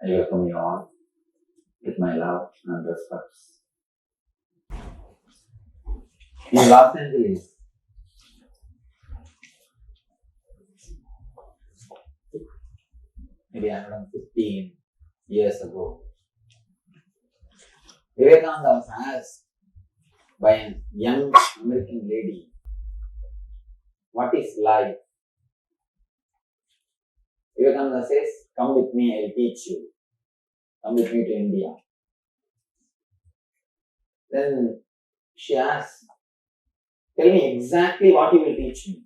I welcome you all with my love and respects. In Los Angeles, maybe 115 years ago, Vivekananda was asked by a young American lady, "What is life?" Vivekananda says, "Come with me, I'll teach you. Come with me to India." Then she asks, "Tell me exactly what you will teach me."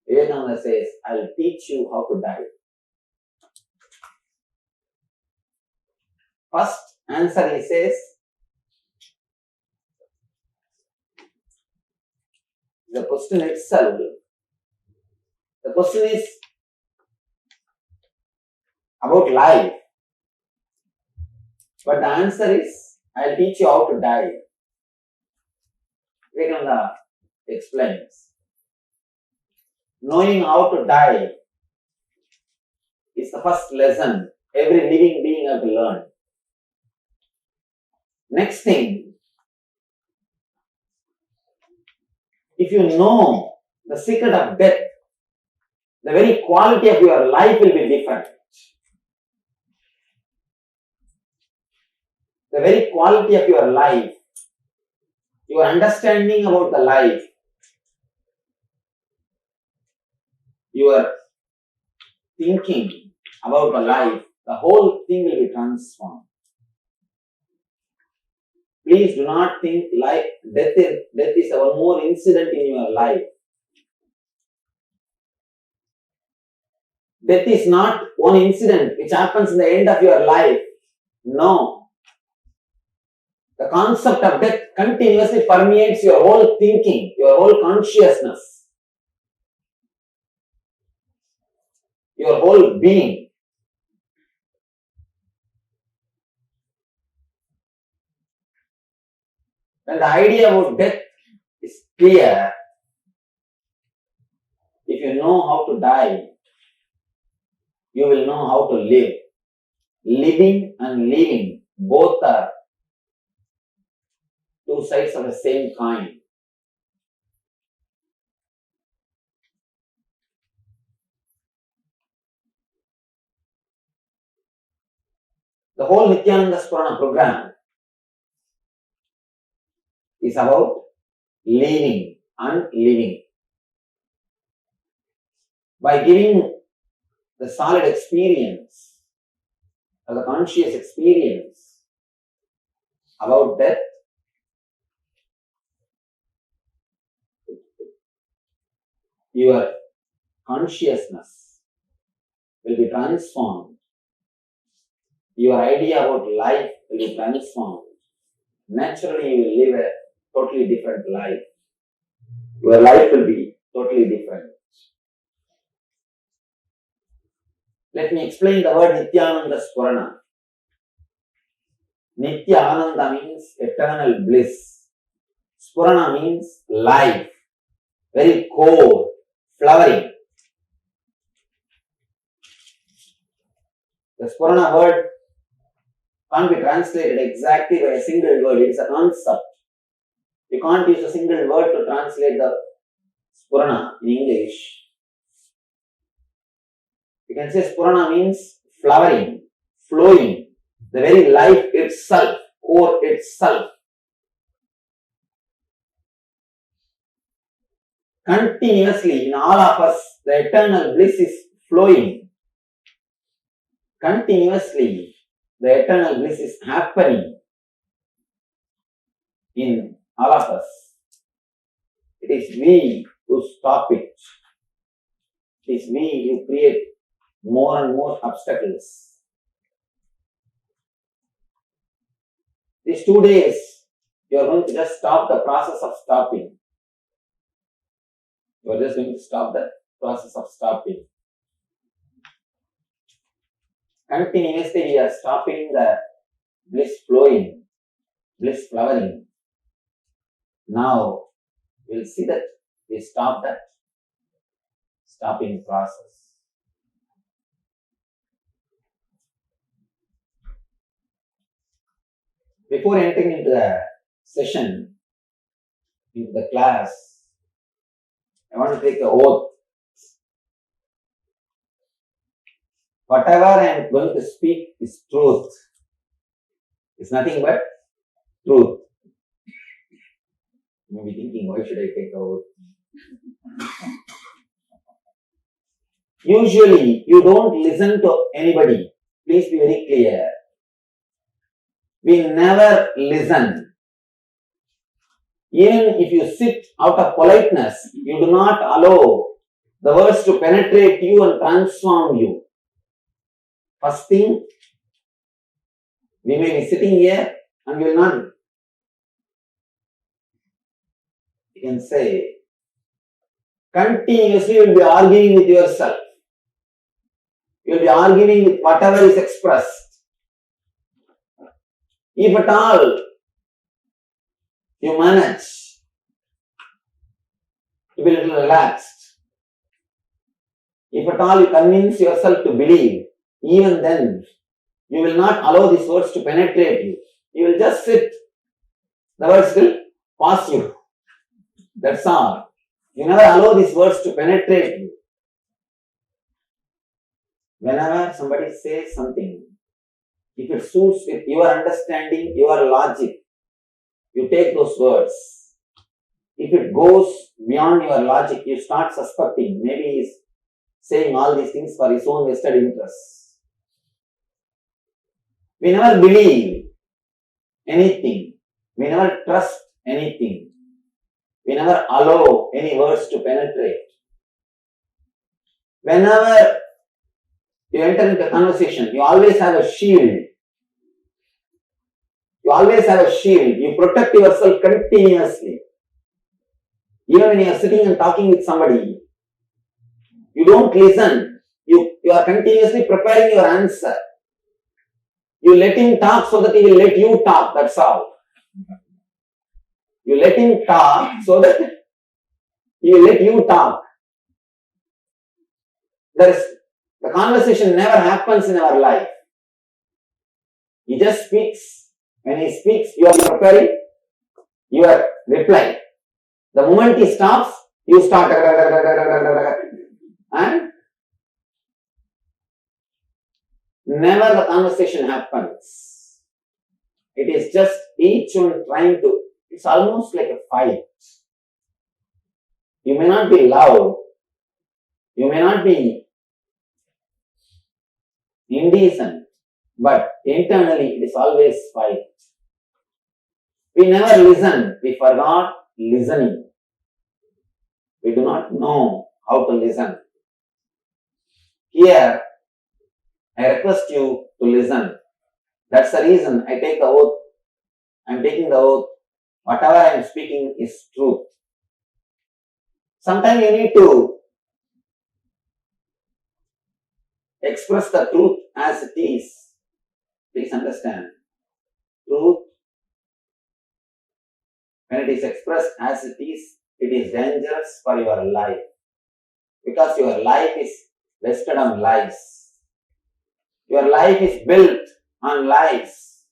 Vivekananda says, "I'll teach you how to die." First answer he says, the question itself, the question is about life. But the answer is, I'll teach you how to die. Vivekananda explains, knowing how to die is the first lesson every living being has to learn. Next thing, if you know the secret of death, the very quality of your life will be different. The very quality of your life, your understanding about the life, your thinking about the life, the whole thing will be transformed. Please do not think like death is one more incident in your life. Death is not one incident which happens in the end of your life. No. The concept of death continuously permeates your whole thinking, your whole consciousness, your whole being. When the idea about death is clear, if you know how to die, you will know how to live. Living and leaving, both are two sides of the same coin. The whole Nithyananda Spurana Program is about living and living. By giving the solid experience, or the conscious experience about death, your consciousness will be transformed. Your idea about life will be transformed. Naturally, you will live a totally different life. Your life will be totally different. Let me explain the word Nithyananda Spurana. Nithyananda means eternal bliss. Spurana means life, very core, flowering. The Spurana word can't be translated exactly by a single word. It is a concept. You can't use a single word to translate the Spurana in English. You can say Spurana means flowering, flowing, the very life itself, core itself. Continuously in all of us, the eternal bliss is flowing. Continuously, the eternal bliss is happening in all of us. It is we who stop it. It is we who create more and more obstacles. These 2 days, you are going to just stop the process of stopping. You are just going to stop the process of stopping. Continuously, we are stopping the bliss flowing, bliss flowering. Now, we'll see that we stop that stopping process. Before entering into the session, into the class, I want to take an oath. Whatever I am going to speak is truth. It's nothing but truth. You may be thinking, why should I take an oath? Usually, you don't listen to anybody. Please be very clear. We never listen. Even if you sit out of politeness, you do not allow the words to penetrate you and transform you. First thing, we may be sitting here and we will not. You can say, continuously you will be arguing with yourself. You will be arguing with whatever is expressed. If at all you manage to be a little relaxed, if at all you convince yourself to believe, even then you will not allow these words to penetrate you. You will just sit. The words will pass you. That's all. You never allow these words to penetrate you. Whenever somebody says something, if it suits with your understanding, your logic, you take those words. If it goes beyond your logic, you start suspecting. Maybe he's saying all these things for his own vested interests. We never believe anything. We never trust anything. We never allow any words to penetrate. Whenever you enter into a conversation, you always have a shield. You always have a shield. You protect yourself continuously. Even when you are sitting and talking with somebody, you don't listen. You are continuously preparing your answer. You let him talk so that he will let you talk. That's all. You let him talk so that he will let you talk. The conversation never happens in our life. He just speaks. When he speaks, you are preparing your reply. The moment he stops, you start. And never the conversation happens. It is just each one trying to, it's almost like a fight. You may not be loud. You may not be indecent, but internally it is always fight. We never listen. We forgot listening. We do not know how to listen. Here, I request you to listen. That's the reason I take the oath. I am taking the oath. Whatever I am speaking is truth. Sometimes you need to express the truth as it is. Please understand. Truth, when it is expressed as it is dangerous for your life. Because your life is vested on lies. Your life is built on lies.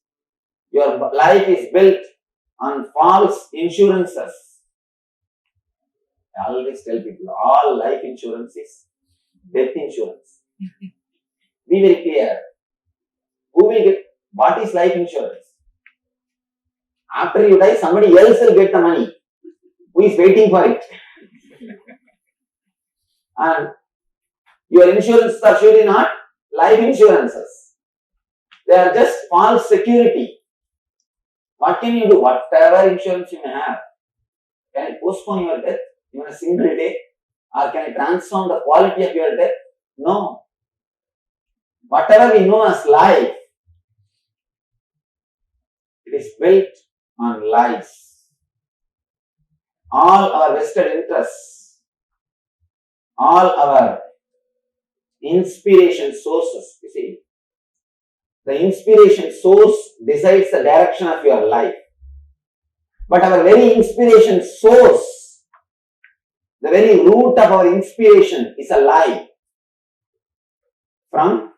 Your life is built on false insurances. I always tell people, all life insurance is death insurance. Be very clear. Who will get? What is life insurance? After you die, somebody else will get the money. Who is waiting for it? And your insurances are surely not life insurances. They are just false security. What can you do? Whatever insurance you may have. Can it postpone your death even a single day? Or can it transform the quality of your death? No. Whatever we know as life, it is built on lies. All our vested interests, all our inspiration sources, you see, the inspiration source decides the direction of your life. But our very inspiration source, the very root of our inspiration is a lie. From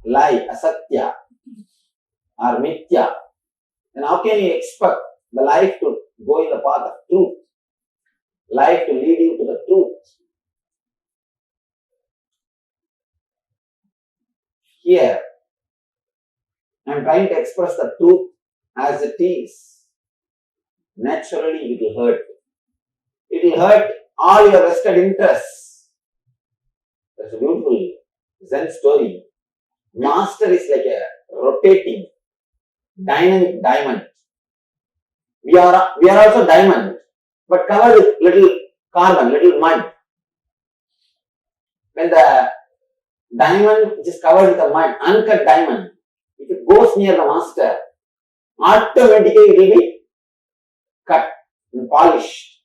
lie, asatya or mithya. then how can you expect the life to go in the path of truth? Life to lead you to the truth. Here, I am trying to express the truth as it is. Naturally, it will hurt. It will hurt all your vested interests. That's a beautiful Zen story. Master is like a rotating, dynamic diamond. We are also diamond, but covered with little carbon, little mud. When the diamond which is covered with the mud, uncut diamond, if it goes near the master, automatically it will be cut and polished.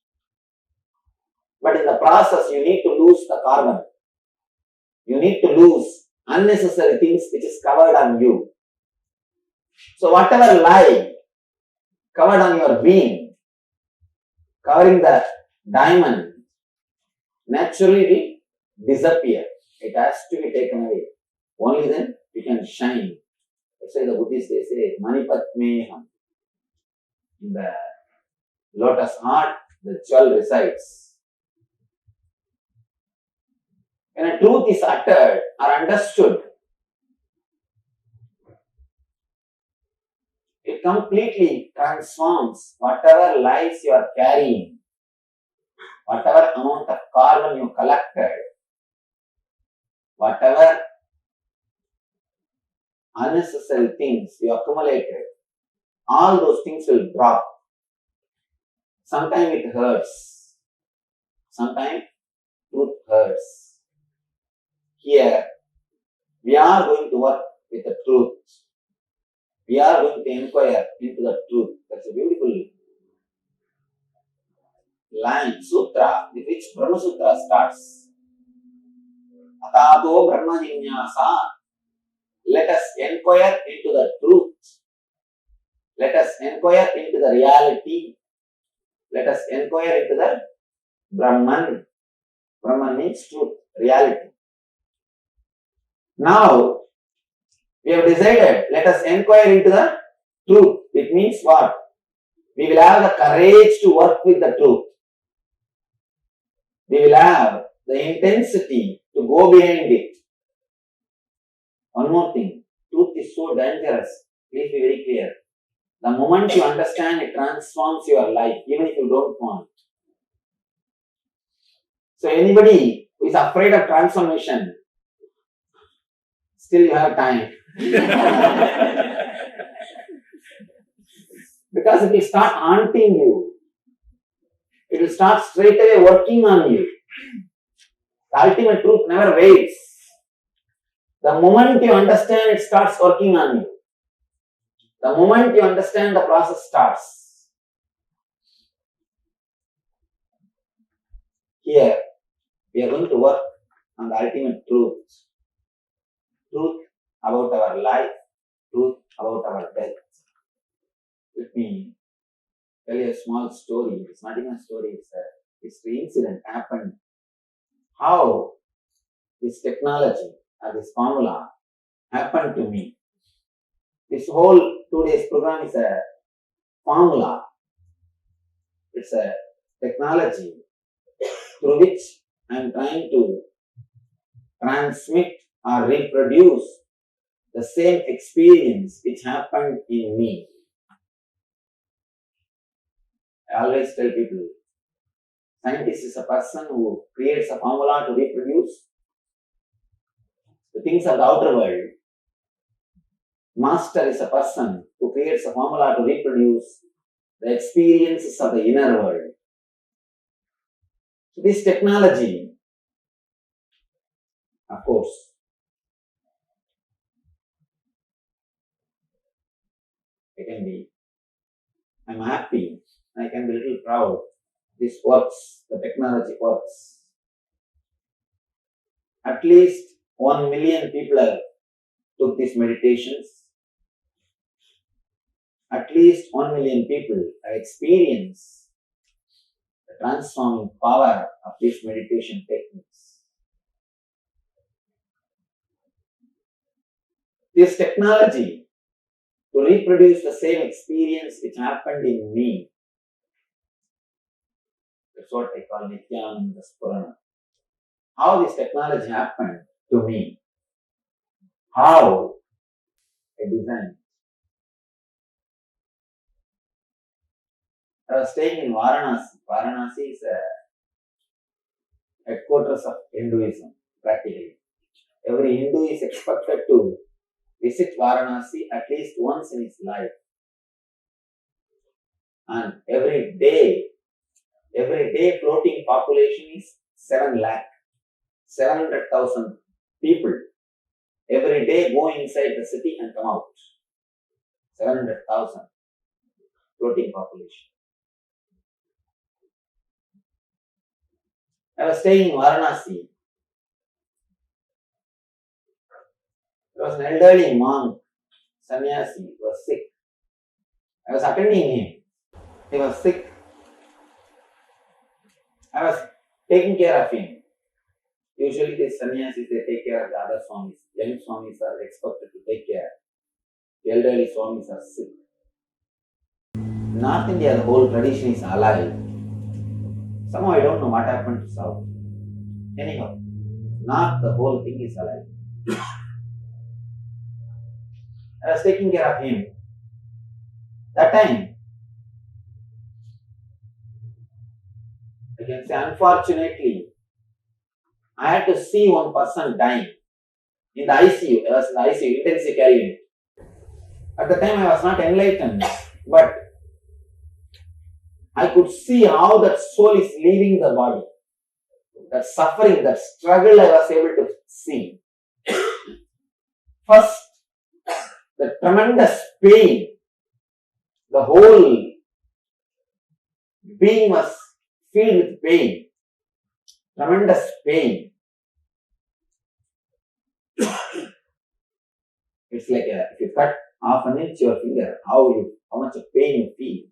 But in the process, you need to lose the carbon. You need to lose unnecessary things which is covered on you. So whatever lie covered on your being, covering the diamond, naturally will disappear. It has to be taken away. Only then we can shine. That's why the Buddhists they say, Manipatmeham. In the lotus heart, the jewel resides. When a truth is uttered or understood, it completely transforms whatever lies you are carrying, whatever amount of carbon you collected, whatever unnecessary things you accumulated, all those things will drop. Sometimes it hurts. Sometimes truth hurts. Here, we are going to work with the truth. We are going to inquire into the truth. That's a beautiful line, sutra, with which Brahma Sutra starts. Atato Brahma Jinyasa. Let us inquire into the truth. Let us inquire into the reality. Let us inquire into the Brahman. Brahman means truth, reality. Now, we have decided, let us inquire into the truth. It means what? We will have the courage to work with the truth. We will have the intensity to go behind it. One more thing, truth is so dangerous. Please be very clear. The moment you understand, it transforms your life, even if you don't want. So anybody who is afraid of transformation, still you have time. Because it will start haunting you. It will start straight away working on you. The ultimate truth never waits. The moment you understand, it starts working on you. The moment you understand, the process starts. Here, we are going to work on the ultimate truth. Truth about our life, truth about our death. Let me tell you a small story. It's not even a story, it's a history incident happened. How this technology or this formula happened to me. This whole 2 days program is a formula. It's a technology through which I am trying to transmit or reproduce the same experience which happened in me. I always tell people, scientist is a person who creates a formula to reproduce the things of the outer world. Master is a person who creates a formula to reproduce the experiences of the inner world. So this technology, of course, I'm happy, I can be a little proud. This works, the technology works. At least 1 million people have took these meditations. At least 1 million people have experienced the transforming power of these meditation techniques. This technology to reproduce the same experience which happened in me. That's what I call Nithyananda Spurana. How this technology happened to me. How I designed. I was staying in Varanasi. Varanasi is a headquarters of Hinduism, practically. Every Hindu is expected to visit Varanasi at least once in his life. And every day floating population is 7 lakh, 700,000 people. Every day go inside the city and come out. 700,000 floating population. I was staying in Varanasi. There was an elderly monk, sannyasi, was sick. I was attending him. He was sick. I was taking care of him. Usually the sannyasis, they take care of the other swamis. Young swamis are expected to take care. The elderly swamis are sick. North India, the whole tradition is alive. Somehow I don't know what happened to South. Anyhow, North, the whole thing is alive. I was taking care of him. That time, I can say unfortunately, I had to see one person dying in the ICU. I was in the ICU, intensive care unit. At the time I was not enlightened, but I could see how that soul is leaving the body. That suffering, that struggle I was able to see. First, the tremendous pain. The whole being was filled with pain. Tremendous pain. It's like if you cut half an inch your finger, how much of pain you feel.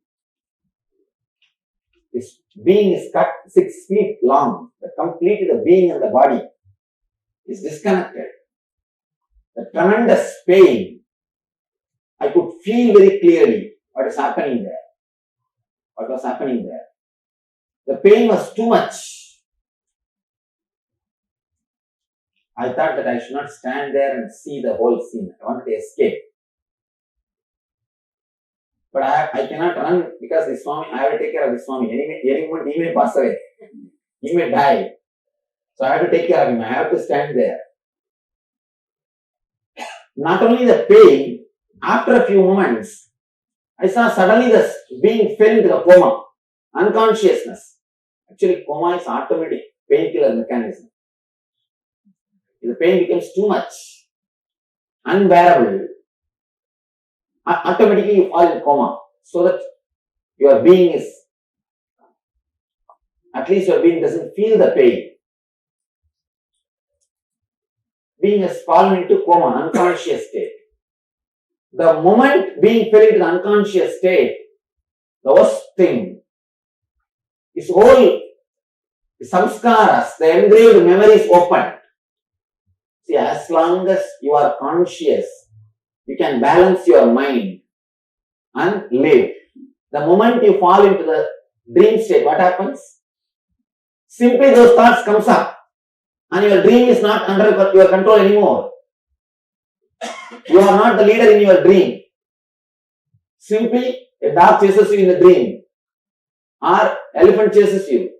This being is cut 6 feet long. Completely the being and the body is disconnected. The tremendous pain. I could feel very clearly what is happening there. What was happening there. The pain was too much. I thought that I should not stand there and see the whole scene. I wanted to escape. But I cannot run because this Swami, I have to take care of this Swami. Any moment he may pass away. He may die. So I have to take care of him. I have to stand there. Not only the pain, after a few moments, I saw suddenly the being fell into the coma, unconsciousness. Actually, coma is automatic painkiller mechanism. If the pain becomes too much, unbearable, automatically you fall in coma, so that your being is, at least your being doesn't feel the pain. Being has fallen into coma, unconscious state. The moment being fell into the unconscious state, the worst thing is all the samskaras, the engraved memories open. See, as long as you are conscious, you can balance your mind and live. The moment you fall into the dream state, what happens? Simply those thoughts comes up and your dream is not under your control anymore. You are not the leader in your dream. Simply a dog chases you in the dream, or elephant chases you,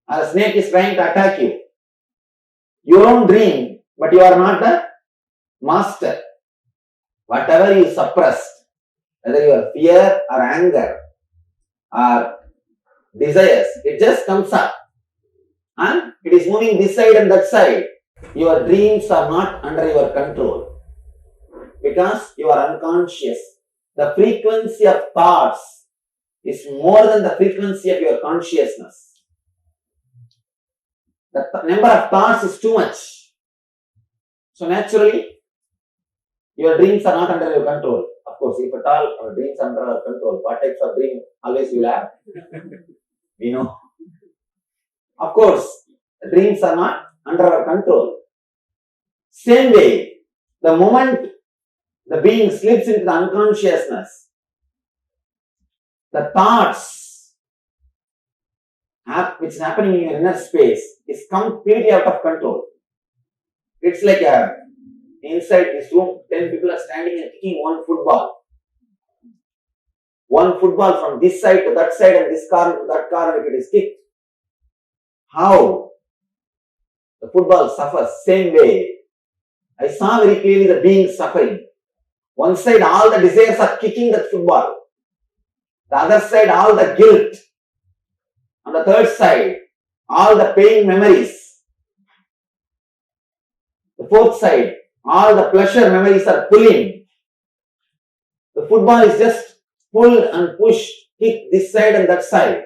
or a snake is trying to attack you. Your own dream, but you are not the master. Whatever you suppressed, whether your fear or anger or desires, it just comes up and it is moving this side and that side. Your dreams are not under your control because you are unconscious. The frequency of thoughts is more than the frequency of your consciousness. The number of thoughts is too much. So naturally, your dreams are not under your control. Of course, if at all our dreams are under our control, what types of dream always you will have? We know. Of course, the dreams are not under our control. Same way, the moment the being slips into the unconsciousness. The thoughts which is happening in your inner space is completely out of control. It's like inside this room, 10 people are standing and kicking one football. One football from this side to that side and this corner to that corner, if it is kicked. How? The football suffers same way. I saw very clearly the being suffering. One side all the desires are kicking that football. The other side all the guilt. On the third side, all the pain memories. The fourth side, all the pleasure memories are pulling. The football is just pull and push, kick this side and that side.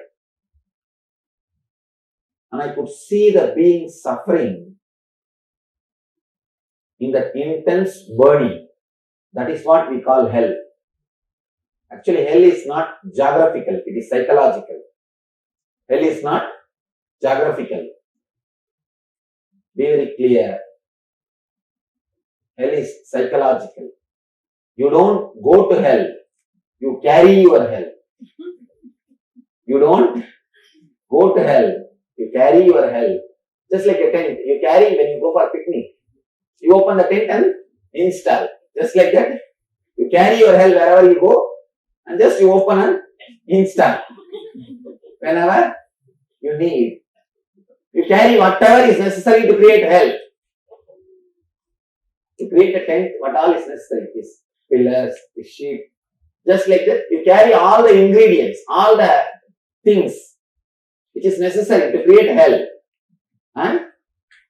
And I could see the being suffering in that intense burning. That is what we call hell. Actually, hell is not geographical, it is psychological. Hell is not geographical. Be very clear. Hell is psychological. You don't go to hell. You carry your hell. You don't go to hell. You carry your hell. Just like a tent. You carry when you go for a picnic. You open the tent and install. Just like that. You carry your hell wherever you go and just you open and install. Whenever you need. You carry whatever is necessary to create hell. To create a tent, what all is necessary? This pillars, the sheet. Just like that, you carry all the ingredients, all the things which is necessary to create hell. And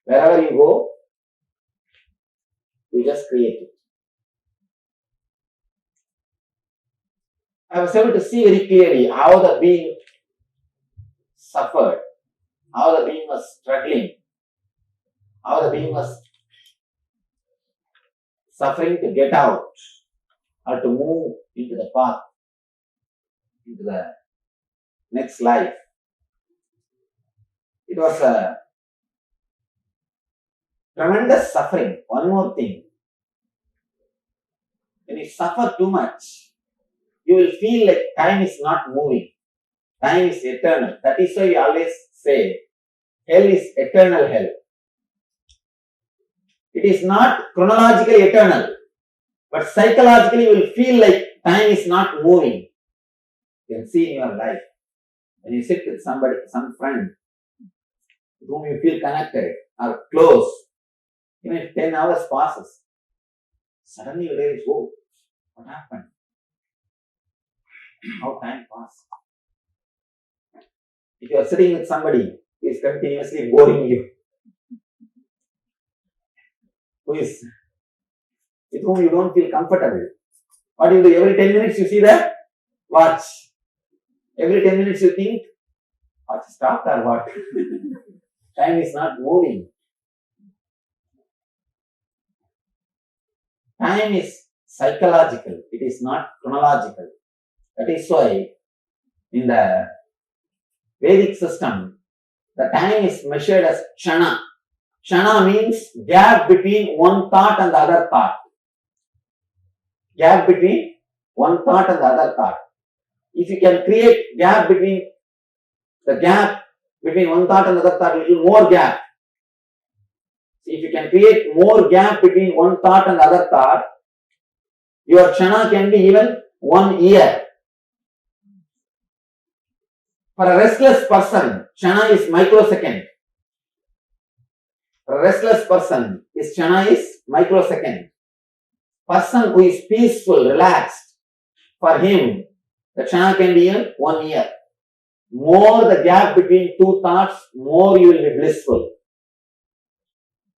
wherever you go, you just create it. I was able to see very clearly how the being suffered, how the being was struggling, how the being was suffering to get out or to move into the path, into the next life. It was a tremendous suffering. One more thing. When you suffer too much, you will feel like time is not moving. Time is eternal. That is why we always say, hell is eternal hell. It is not chronologically eternal, but psychologically you will feel like time is not moving. You can see in your life. When you sit with somebody, some friend, with whom you feel connected or close, even if 10 hours passes, suddenly you realize, oh, what happened? How time passed. If you are sitting with somebody who is continuously boring you, with whom you don't feel comfortable. What do you do? Every 10 minutes you see the watch. Every 10 minutes you think, watch stopped or what? Time is not moving. Time is psychological. It is not chronological. That is why in the Vedic system, the time is measured as kshana. Kshana means gap between one thought and the other thought. Gap between one thought and the other thought. If you can create gap between one thought and the other thought, little more gap. So if you can create more gap between one thought and the other thought, your kshana can be even 1 year. For a restless person, kshana is microsecond. For a restless person, his kshana is microsecond. Person who is peaceful, relaxed, for him, the kshana can be in 1 year. More the gap between two thoughts, more you will be blissful.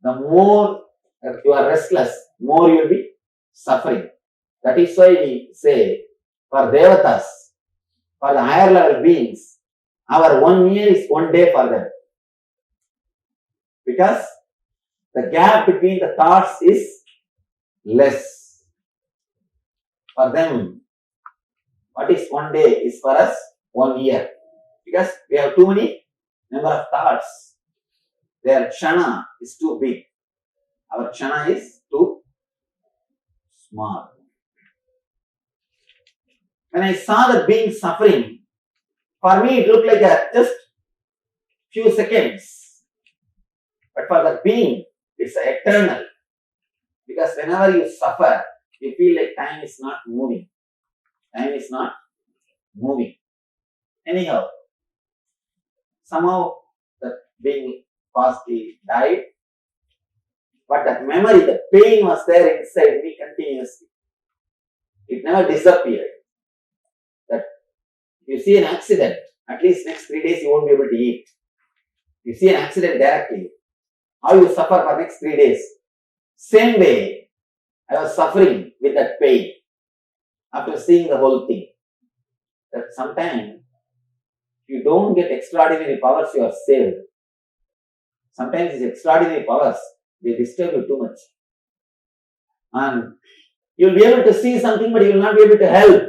The more you are restless, more you will be suffering. That is why we say, for devatas, for the higher level beings, our 1 year is 1 day for them. Because the gap between the thoughts is less. For them, what is 1 day is for us 1 year. Because we have too many number of thoughts. Their kshana is too big. Our kshana is too small. When I saw the being suffering, for me it looked like just few seconds. But for the being, it's eternal. Because whenever you suffer, you feel like time is not moving. Time is not moving. Anyhow, somehow the being possibly died, but that memory, the pain was there inside me continuously. It never disappeared. That you see an accident, at least next 3 days you won't be able to eat. You see an accident directly, how you suffer for next 3 days. Same way, I was suffering with that pain after seeing the whole thing. That sometimes you don't get extraordinary powers, you are saved. Sometimes these extraordinary powers, they disturb you too much. And you'll be able to see something, but you will not be able to help.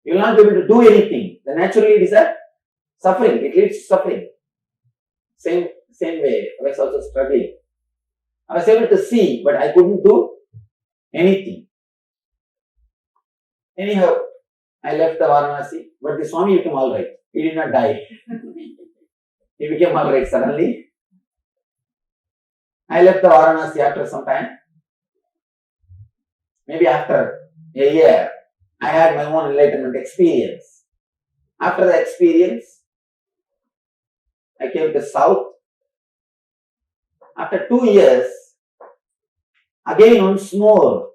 You will not be able to do anything. Then naturally it is a suffering. It leads to suffering. Same way, I was also struggling. I was able to see, but I couldn't do anything. Anyhow, I left the Varanasi, but the Swami became alright. He did not die. He became alright suddenly. I left the Varanasi after some time. Maybe after a year, I had my own enlightenment experience. After the experience, I came to South. After 2 years, again once more,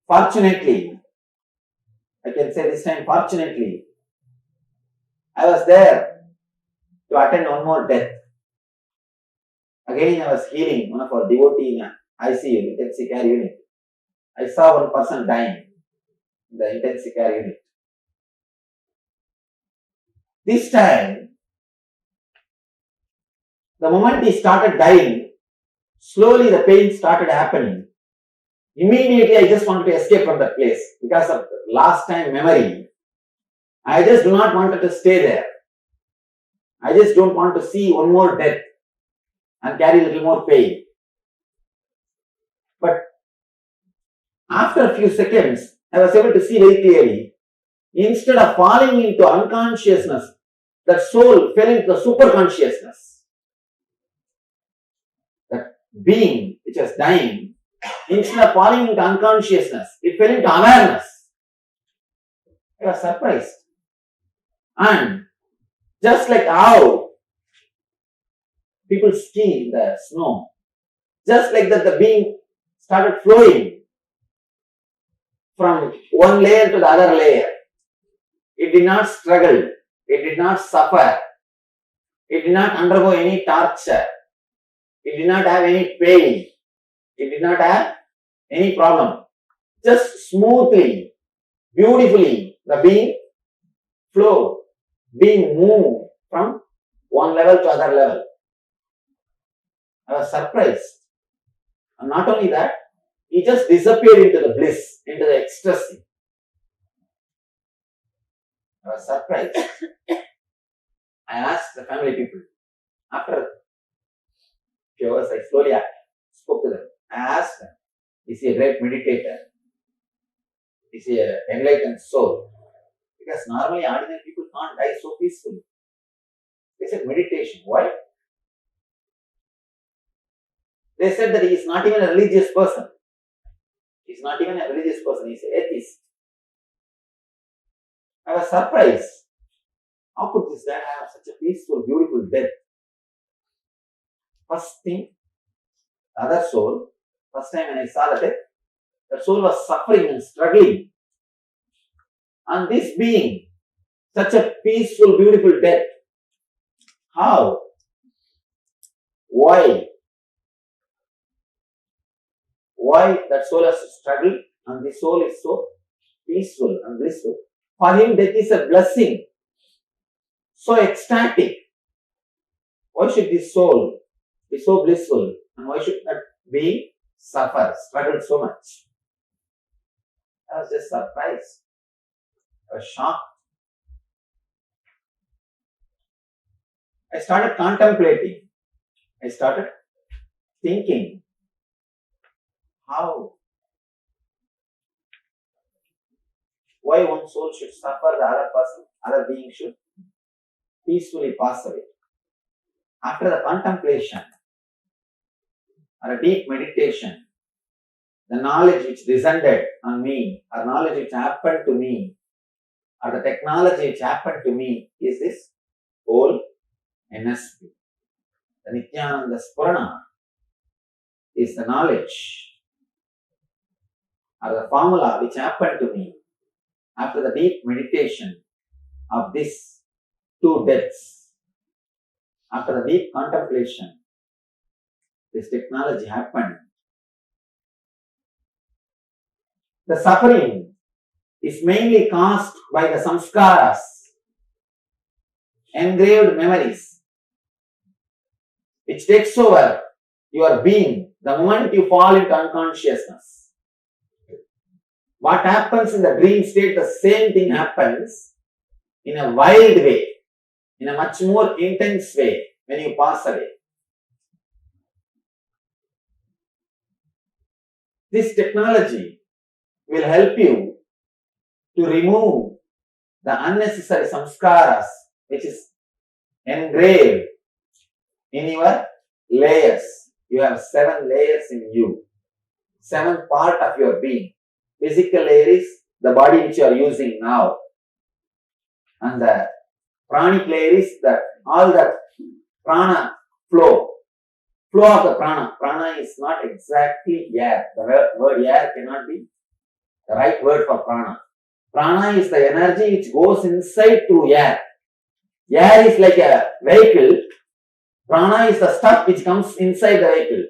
fortunately, I can say this time fortunately, I was there to attend one more death. Again I was healing one of our devotees in ICU, intensive care unit. I saw one person dying in the intensive care unit. This time, the moment he started dying, slowly the pain started happening. Immediately I just wanted to escape from that place because of last time memory. I just do not want to stay there. I just don't want to see one more death and carry a little more pain. But after a few seconds, I was able to see very clearly. Instead of falling into unconsciousness, that soul fell into the superconsciousness. That being which was dying, instead of falling into unconsciousness, it fell into awareness. I was surprised. And just like how people ski in the snow, just like that the being started flowing from one layer to the other layer. It did not struggle. It did not suffer. It did not undergo any torture. It did not have any pain. It did not have any problem. Just smoothly, beautifully, the being flowed, being moved from one level to other level. I was surprised. And not only that, he just disappeared into the bliss, into the ecstasy. I was surprised. I asked the family people. After a few hours, I slowly spoke to them. I asked them, is he a great meditator? Is he an enlightened soul? Because normally ordinary people can't die so peacefully. They said meditation. Why? They said that he is not even a religious person. He is not even a religious person. He is an atheist. I was surprised. How could this guy have such a peaceful, beautiful death? First thing, the other soul, first time when I saw the death, the soul was suffering and struggling. And this being, such a peaceful, beautiful death. How? Why? Why that soul has to struggle and the soul is so peaceful and blissful? For him, death is a blessing. So ecstatic. Why should this soul be so blissful? And why should that being suffer, struggle so much? I was just surprised. I was shocked. I started contemplating. I started thinking, how Why one soul should suffer, the other person, other being should peacefully pass away. After the contemplation or a deep meditation, the knowledge which descended on me, or knowledge which happened to me, or the technology which happened to me is this whole NSP. The Nithyananda Spurana is the knowledge or the formula which happened to me after the deep meditation of these two deaths. After the deep contemplation, this technology happened. The suffering is mainly caused by the samskaras, engraved memories, which takes over your being the moment you fall into unconsciousness. What happens in the dream state, the same thing happens in a wild way, in a much more intense way when you pass away. This technology will help you to remove the unnecessary samskaras which is engraved in your layers. You have 7 layers in you, 7 part of your being. Physical layer is the body which you are using now, and the pranic layer is all the prana flow of the prana. Prana is not exactly air. The word air cannot be the right word for prana. Prana is the energy which goes inside through air. Air is like a vehicle. Prana is the stuff which comes inside the vehicle.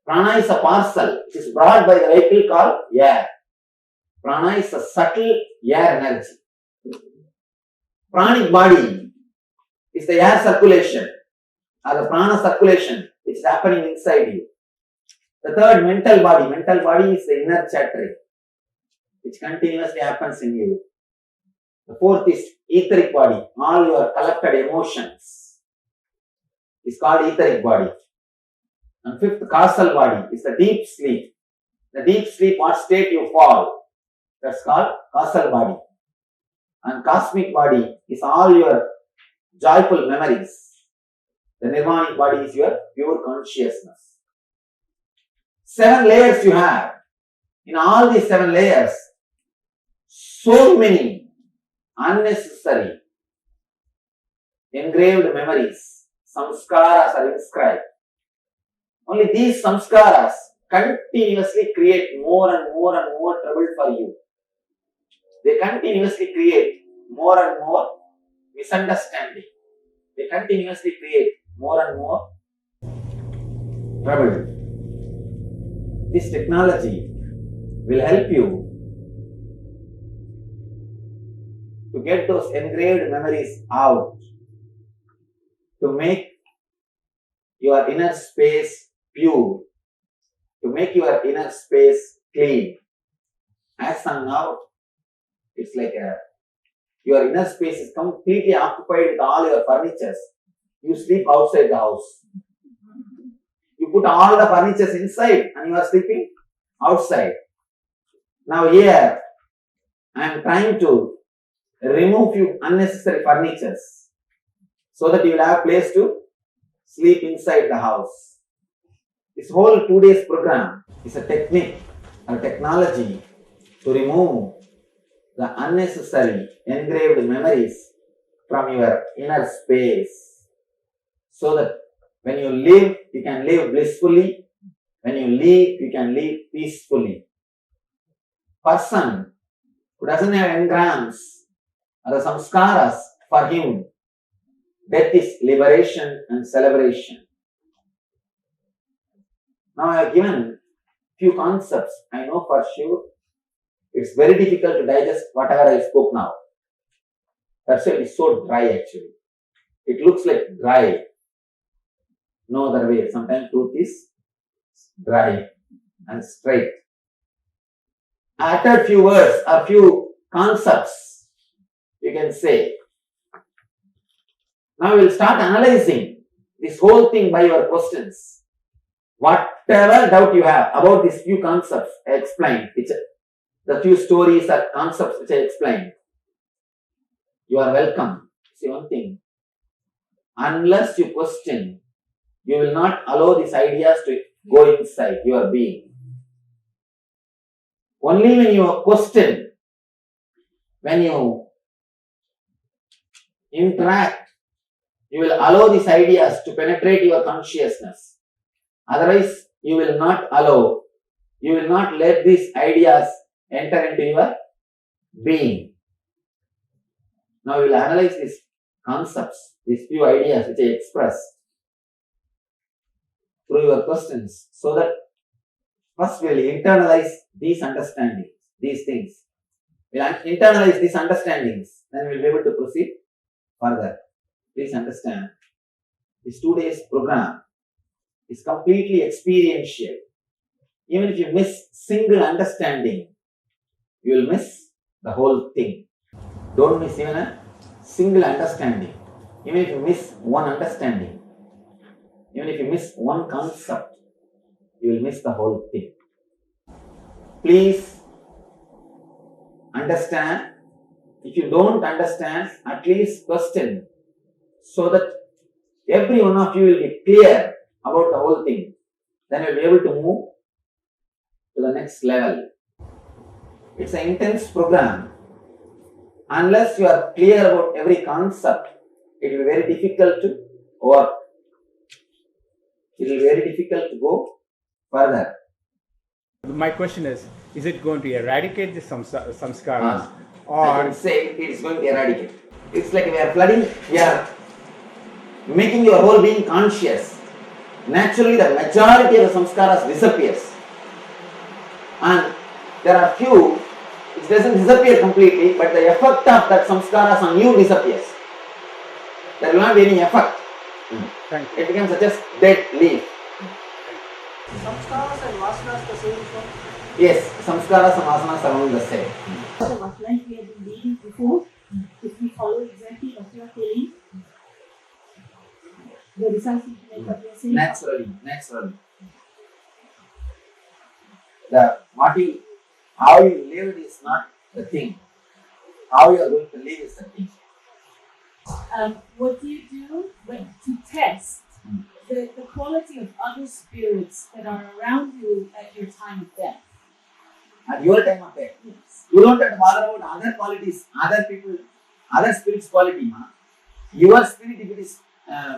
Prana is a parcel which is brought by the vehicle called air. Prana is a subtle air energy. Pranic body is the air circulation or the prana circulation which is happening inside you. The third, mental body. Mental body is the inner chattering which continuously happens in you. The fourth is etheric body. All your collected emotions is called etheric body. And fifth, causal body is the deep sleep. The deep sleep, what state you fall, that's called causal body. And cosmic body is all your joyful memories. The nirvanic body is your pure consciousness. 7 layers you have. In all these 7 layers, so many unnecessary engraved memories, samskaras are inscribed. Only these samskaras continuously create more and more and more trouble for you. They continuously create more and more misunderstanding. They continuously create more and more trouble. This technology will help you to get those engraved memories out, to make your inner space pure, to make your inner space clean. As of now, it's like your inner space is completely occupied with all your furnitures. You sleep outside the house. You put all the furnitures inside and you are sleeping outside. Now here, I am trying to remove few unnecessary furnitures so that you will have a place to sleep inside the house. This whole 2 days program is a technique or technology to remove the unnecessary engraved memories from your inner space, so that when you live, you can live blissfully. When you live, you can live peacefully. Person who doesn't have engrams or the samskaras, for him, death is liberation and celebration. Now I have given few concepts. I know for sure it's very difficult to digest whatever I spoke now. That's why it is so dry actually. It looks like dry. No other way. Sometimes truth is dry and straight. I uttered few words or few concepts, you can say. Now we will start analyzing this whole thing by your questions. Whatever doubt you have about these few concepts I explained, the few stories or concepts which I explained. You are welcome. See one thing, unless you question, you will not allow these ideas to go inside your being. Only when you question, when you interact, you will allow these ideas to penetrate your consciousness. Otherwise, you will not allow, you will not let these ideas enter into your being. Now we will analyze these concepts, these few ideas which I expressed through your questions, so that first we will internalize these understandings, these things. We will internalize these understandings, then we will be able to proceed further. Please understand, this 2 days program is completely experiential. Even if you miss single understanding, you will miss the whole thing. Don't miss even a single understanding. Even if you miss one understanding, even if you miss one concept, you will miss the whole thing. Please understand. If you don't understand, at least question, so that every one of you will be clear about the whole thing. Then you will be able to move to the next level. It's an intense program. Unless you are clear about every concept, it will be very difficult to work. It will be very difficult to go further. My question is it going to eradicate the samskaras? I would say it is going to eradicate. It's like we are flooding, we are making your whole being conscious. Naturally, the majority of the samskaras disappears. And there are few which doesn't disappear completely, but the effect of that samskaras on you disappears. There will not be any effect. Thank you. It becomes just dead leaf. Samskaras and vasanas the same one? Yes, samskaras and vasanas are all the same. So what life we have been leading before, if we follow exactly what you are telling, the results will be like what you are saying. Naturally. How you live is not the thing. How you are going to live is the thing. What do you do to test the quality of other spirits that are around you at your time of death? At your time of death. Yes. You don't have to bother about other qualities, other people, other spirits' quality. Your spirit, if it is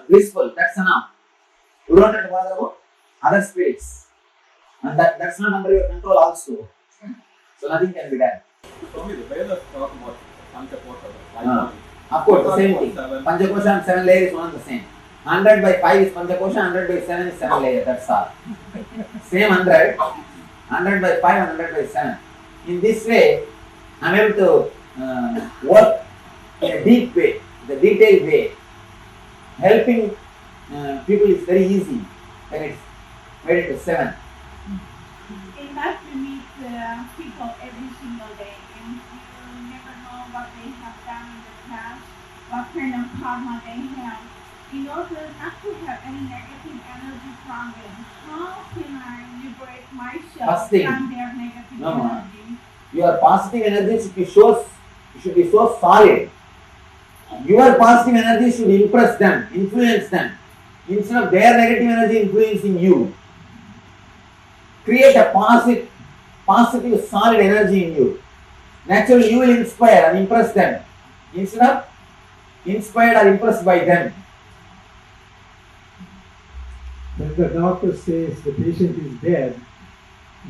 blissful, that's enough. You don't have to bother about other spirits. And that's not under your control also. So nothing can be done. Swami, the Vedas talk about Panchakosha. Of course, the same thing. Panchakosha and 7 layers is one and the same. 100 by 5 is Panchakosha, 100 by 7 is 7 layers, that's all. Same 100, 100 by 5, 100 by 7. In this way, I am able to work in a deep way, the detailed way. Helping people is very easy when it's made into 7. In that you meet people every single day, and you never know what they have done in the past, what kind of karma they have. In order not to have any negative energy from them, how can I liberate myself from their negative energy? Your positive energy should be so solid. Your positive energy should impress them, influence them, instead of their negative energy influencing you. Create a positive, solid energy in you. Naturally, you will inspire and impress them, instead of inspired or impressed by them. When the doctor says the patient is dead,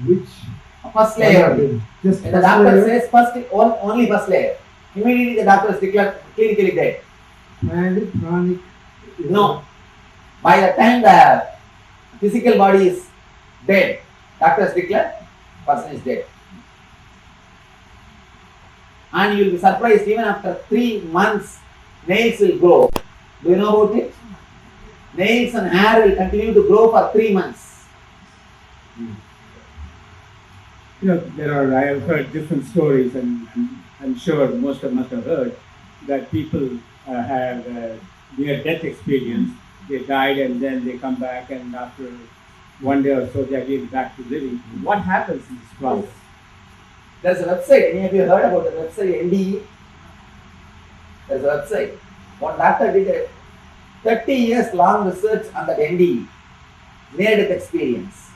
which first layer. Just when the doctor says only first layer, immediately the doctor is declared clinically dead. And chronic. No. By the time the physical body is dead, doctors declare person is dead. And you will be surprised, even after 3 months, nails will grow. Do you know about it? Nails and hair will continue to grow for 3 months. I have heard different stories, and I'm sure most of us have heard that people have near-death experience. They died and then they come back, and after 1 day or so they are getting back to living. What happens in this process? There's a website. Any of you heard about the website NDE? There's a website. One doctor did a 30 years long research on that NDE, near-death experience.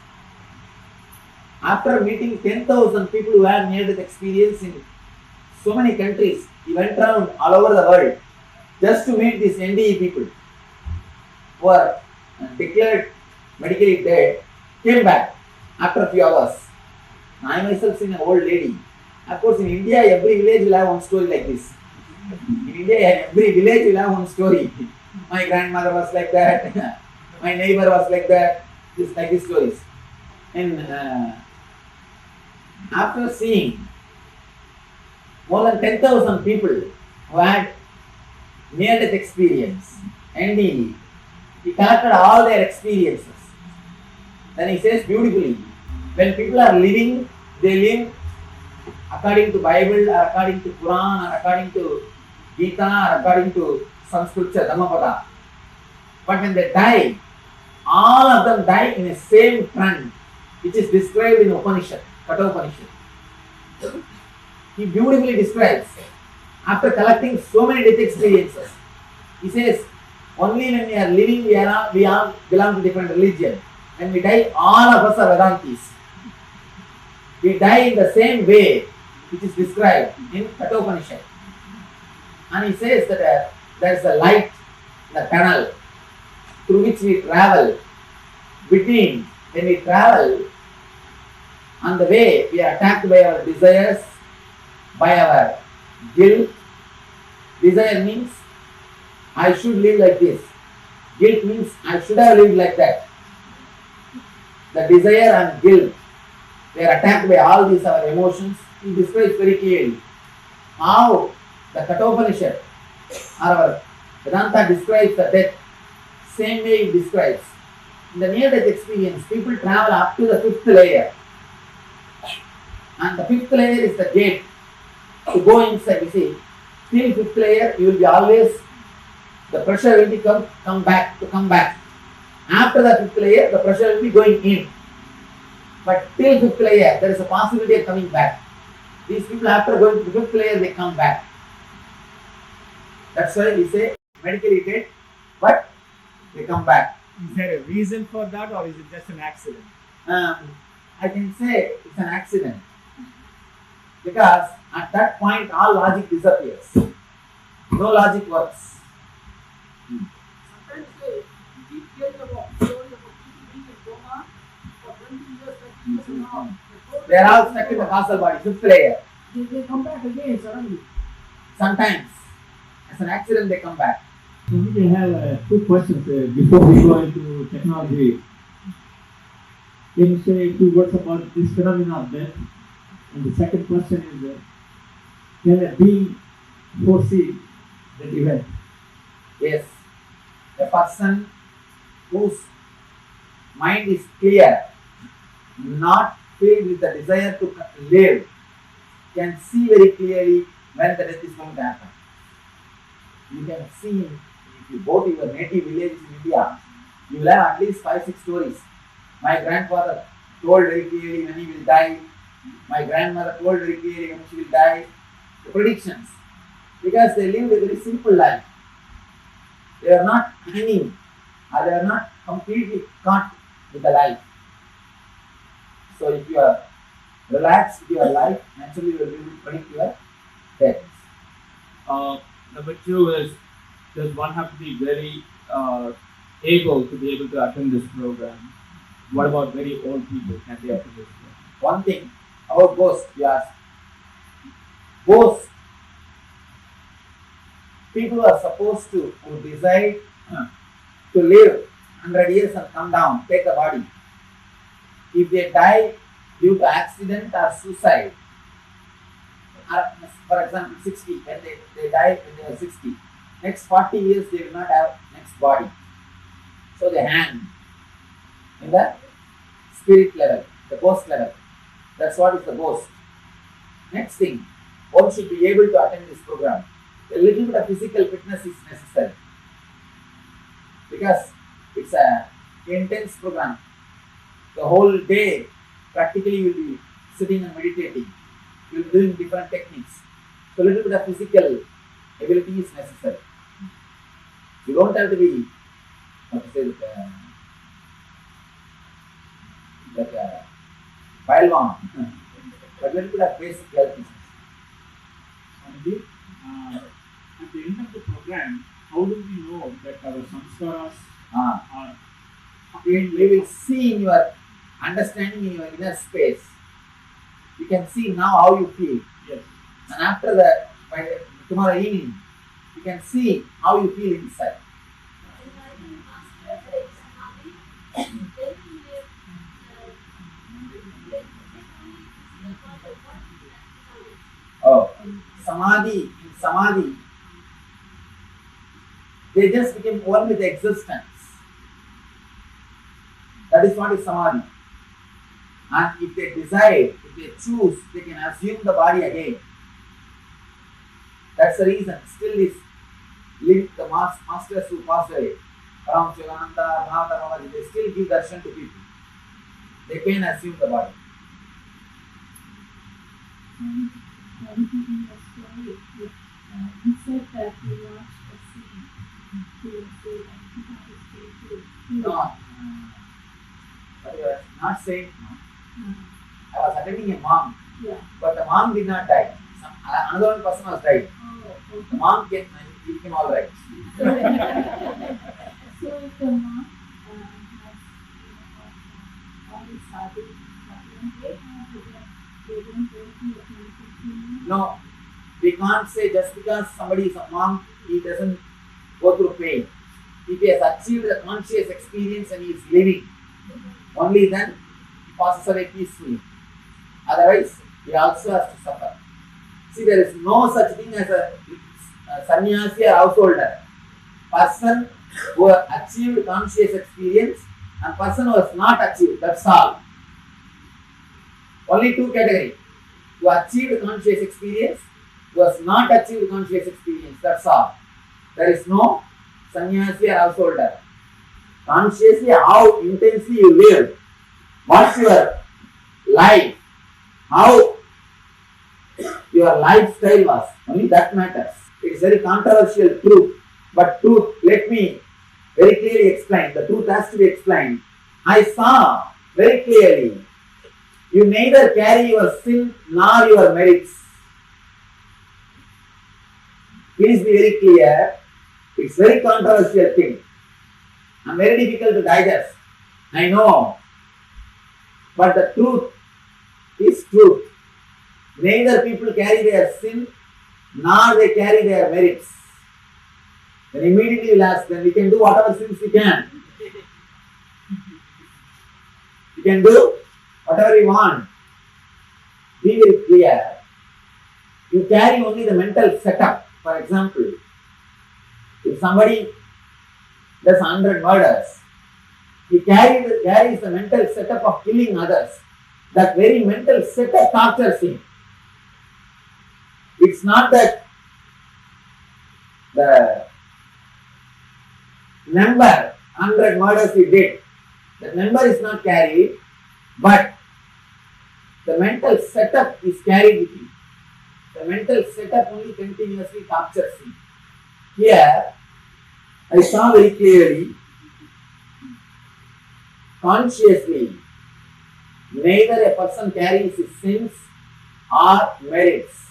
After meeting 10,000 people who have near-death experience in so many countries, he went around all over the world just to meet these NDE people who are declared medically dead, came back after a few hours. I myself seen an old lady. Of course, in India, every village will have one story like this. In India, every village will have one story. My grandmother was like that. My neighbor was like that. Just like these stories. And after seeing more than 10,000 people who had near-death experience, NDE, he collected all their experiences. Then he says beautifully, when people are living, they live according to Bible, or according to Quran, or according to Gita, or according to some scripture, Dhammapada. But when they die, all of them die in the same trend, which is described in Upanishad, Katha Upanishad. He beautifully describes, after collecting so many death experiences, he says, only when we are living, we all belong to different religion. When we die, all of us are Vedantis. We die in the same way, which is described in Katha Upanishad. And he says that there is a light, the tunnel, through which we travel. Between, when we travel, on the way, we are attacked by our desires, by our guilt. Desire means, I should live like this. Guilt means, I should have lived like that. The desire and guilt, they are attacked by all these our emotions. He describes very clearly how the Katha Upanishad or our Vedanta describes the death. Same way it describes. In the near-death experience, people travel up to the 5th layer. And the 5th layer is the gate to go inside. You see, till 5th layer, you will be always, the pressure will be come back. After the 5th layer, the pressure will be going in. But till 5th layer, there is a possibility of coming back. These people, after going to the 5th layer, they come back. That's why we say medically dead, but they come back. Is there a reason for that, or is it just an accident? I can say it's an accident, because at that point all logic disappears. No logic works. Sometimes they keep hearing about story about people being in coma for 20 years, 30 years and all. They are all stuck in the causal body, 5th layer. They come back again suddenly. Sometimes, as an accident, they come back. So we have two questions before we go into technology. Can you say 2 words about this phenomenon of death? And the second question is, can a being foresee that event? Yes, a person whose mind is clear, not filled with the desire to live, can see very clearly when the death is going to happen. You can see, if you go to your native village in India, you will have at least 5-6 stories. My grandfather told very clearly when he will die. My grandmother told very clearly when she will die. The predictions. Because they lived a very simple life. They are not hanging, or they are not completely caught with the life. So if you are relaxed with your life, naturally you will be able to predict your death. Number 2 is, does one have to be very able to be able to attend this program? What about very old people? Can they attend this program? One thing about ghosts, you ask. Ghosts, people are supposed to, who decide to live 100 years and come down, take the body. If they die due to accident or suicide, for example 60, when they die when they are 60, next 40 years they will not have next body. So they hang in the spirit level, the ghost level. That's what is the ghost. Next thing, one should be able to attend this program. A little bit of physical fitness is necessary, because it's an intense program. The whole day practically you will be sitting and meditating. you'll be doing different techniques. So a little bit of physical ability is necessary. You don't have to be, what to say, like a Pailwan, but a little bit of basic health is Swamiji, at the end of the program, how do we know that our samskaras are we will see in your understanding in your inner space. You can see now how you feel. Yes. And after that, by tomorrow evening, you can see how you feel inside. Oh, Samadhi, they just became one with existence. That is what is Samadhi. And if they decide, if they choose, they can assume the body again. That's the reason. Still this the masters who passed away, Ram Shivananda, Mahatma, they still give darshan to people. They can assume the body. You said that you watched a scene to yourself and you had to stay too. No. But I was not saying no. I was attending a monk, but the monk did not die. Another one person was died. Oh, The monk came all right. So if the monk has all these sadhus, they don't go to a meditation. No, we can't say just because somebody is a monk, he doesn't go through pain. If he has achieved a conscious experience and he is living, only then he passes away peacefully. Otherwise, he also has to suffer. See, there is no such thing as a sannyasi or householder. Person who has achieved conscious experience and person who has not achieved, that's all. Only two categories. Who achieved conscious experience, who has not achieved conscious experience, that's all. There is no sannyasi or householder. Consciously, how intensely you live, what's your life, how your lifestyle was, only that matters. It is very controversial truth, but truth, let me very clearly explain. The truth has to be explained. I saw very clearly, you neither carry your sin nor your merits. Please be very clear. It's very controversial thing and very difficult to digest. I know. But the truth is truth. Neither people carry their sin nor they carry their merits. Then immediately you'll ask, then we can do whatever sins we can. We can do whatever we want. Be very clear. You carry only the mental setup. For example, if somebody does 100 murders, he carries the mental setup of killing others. That very mental setup tortures him. It's not that the number 100 murders he did, the number is not carried, but the mental setup is carried with him. The mental setup only continuously tortures him. Here, I saw very clearly, consciously, neither a person carries his sins or merits.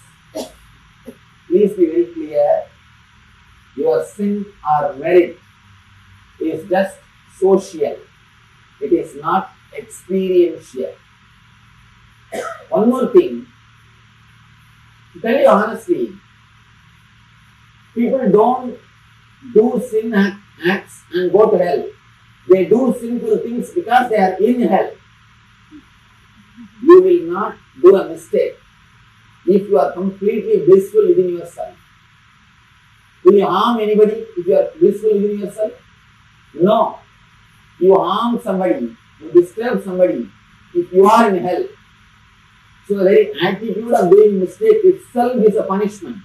Please be very clear, your sin or merit is just social. It is not experiential. One more thing, to tell you honestly, people don't do sin acts and go to hell. They do sinful things because they are in hell. You will not do a mistake if you are completely blissful within yourself. Will you harm anybody if you are blissful within yourself? No. You harm somebody, you disturb somebody if you are in hell. So the very attitude of doing mistake itself is a punishment.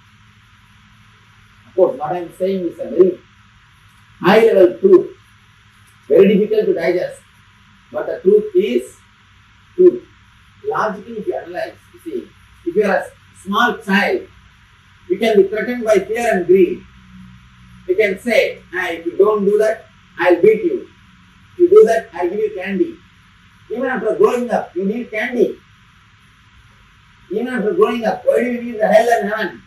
Of course, what I am saying is a very high level truth, very difficult to digest. But the truth is truth. Logically, if you analyze, you see, If you are a small child, you can be threatened by fear and greed. You can say, if you don't do that, I'll beat you. If you do that, I'll give you candy. Even after growing up, you need candy. Even after growing up, why do you need the hell and heaven?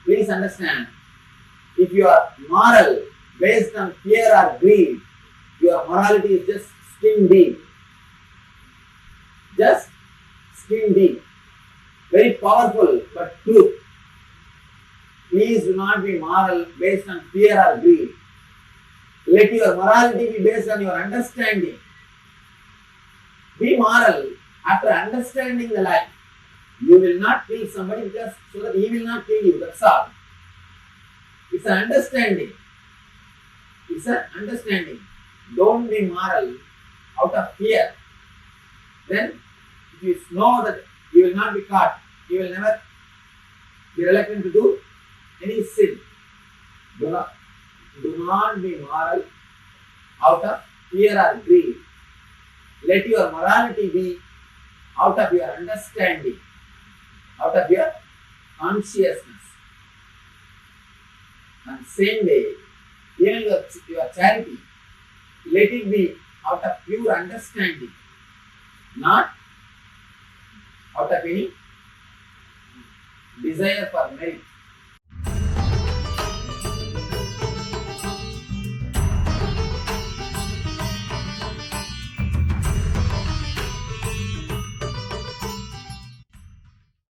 Please understand, if you are moral based on fear or greed, your morality is just skin deep. Just skin deep. Very powerful but true. Please do not be moral based on fear or greed. Let your morality be based on your understanding. Be moral after understanding the life. You will not kill somebody just so that he will not kill you. That's all. It's an understanding. It's an understanding. Don't be moral out of fear. Then, if you know that you will not be caught, you will never be reluctant to do any sin. Do not be moral out of fear or greed. Let your morality be out of your understanding, out of your consciousness. And same way, even your charity, let it be out of pure understanding, not out of any desire for merit.